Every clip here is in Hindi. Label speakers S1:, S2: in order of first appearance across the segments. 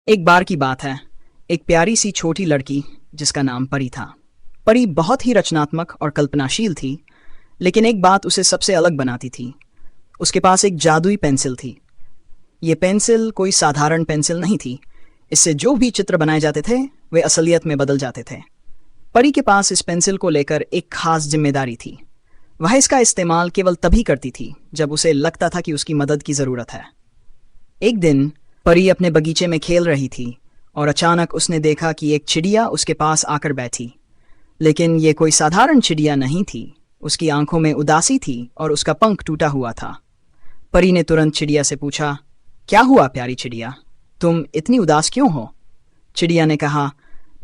S1: एक बार की बात है। एक प्यारी सी छोटी लड़की जिसका नाम परी था। परी बहुत ही रचनात्मक और कल्पनाशील थी, लेकिन एक बात उसे सबसे अलग बनाती थी। उसके पास एक जादुई पेंसिल थी। ये पेंसिल कोई साधारण पेंसिल नहीं थी। इससे जो भी चित्र बनाए जाते थे वे असलियत में बदल जाते थे। परी के पास इस पेंसिल को लेकर एक खास जिम्मेदारी थी। वह इसका इस्तेमाल केवल तभी करती थी जब उसे लगता था कि उसकी मदद की ज़रूरत है। एक दिन परी अपने बगीचे में खेल रही थी और अचानक उसने देखा कि एक चिड़िया उसके पास आकर बैठी। लेकिन ये कोई साधारण चिड़िया नहीं थी। उसकी आंखों में उदासी थी और उसका पंख टूटा हुआ था। परी ने तुरंत चिड़िया से पूछा, क्या हुआ प्यारी चिड़िया, तुम इतनी उदास क्यों हो? चिड़िया ने कहा,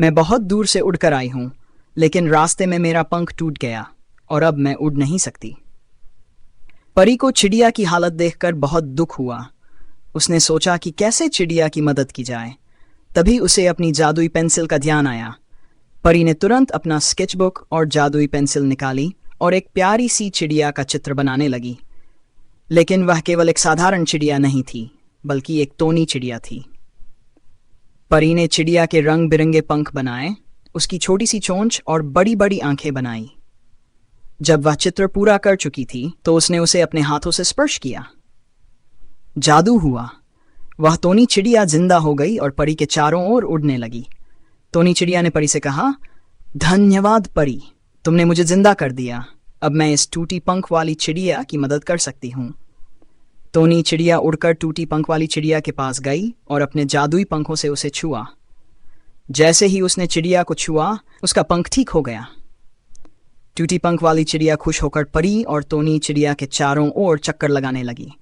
S1: मैं बहुत दूर से उड़कर आई हूँ, लेकिन रास्ते में मेरा पंख टूट गया और अब मैं उड़ नहीं सकती। परी को चिड़िया की हालत देखकर बहुत दुख हुआ। उसने सोचा कि कैसे चिड़िया की मदद की जाए। तभी उसे अपनी जादुई पेंसिल का ध्यान आया। परी ने तुरंत अपना स्केचबुक और जादुई पेंसिल निकाली और एक प्यारी सी चिड़िया का चित्र बनाने लगी। लेकिन वह केवल एक साधारण चिड़िया नहीं थी, बल्कि एक टोनी चिड़िया थी। परी ने चिड़िया के रंग बिरंगे पंख बनाए, उसकी छोटी सी चोंच और बड़ी बड़ी आंखें बनाई। जब वह चित्र पूरा कर चुकी थी तो उसने उसे अपने हाथों से स्पर्श किया। जादू हुआ। वह टोनी चिड़िया जिंदा हो गई और परी के चारों ओर उड़ने लगी। टोनी चिड़िया ने परी से कहा, धन्यवाद परी, तुमने मुझे जिंदा कर दिया। अब मैं इस टूटी पंख वाली चिड़िया की मदद कर सकती हूँ। टोनी चिड़िया उड़कर टूटी पंख वाली चिड़िया के पास गई और अपने जादुई पंखों से उसे छुआ। जैसे ही उसने चिड़िया को छुआ, उसका पंख ठीक हो गया। टूटी पंख वाली चिड़िया खुश होकर परी और टोनी चिड़िया के चारों ओर चक्कर लगाने लगी।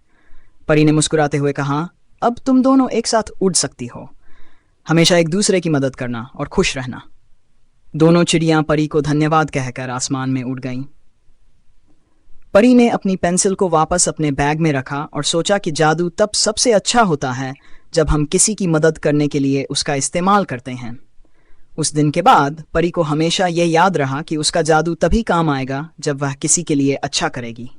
S1: परी ने मुस्कुराते हुए कहा, अब तुम दोनों एक साथ उड़ सकती हो। हमेशा एक दूसरे की मदद करना और खुश रहना। दोनों चिड़ियां परी को धन्यवाद कहकर आसमान में उड़ गईं। परी ने अपनी पेंसिल को वापस अपने बैग में रखा और सोचा कि जादू तब सबसे अच्छा होता है जब हम किसी की मदद करने के लिए उसका इस्तेमाल करते हैं। उस दिन के बाद परी को हमेशा यह याद रहा कि उसका जादू तभी काम आएगा जब वह किसी के लिए अच्छा करेगी।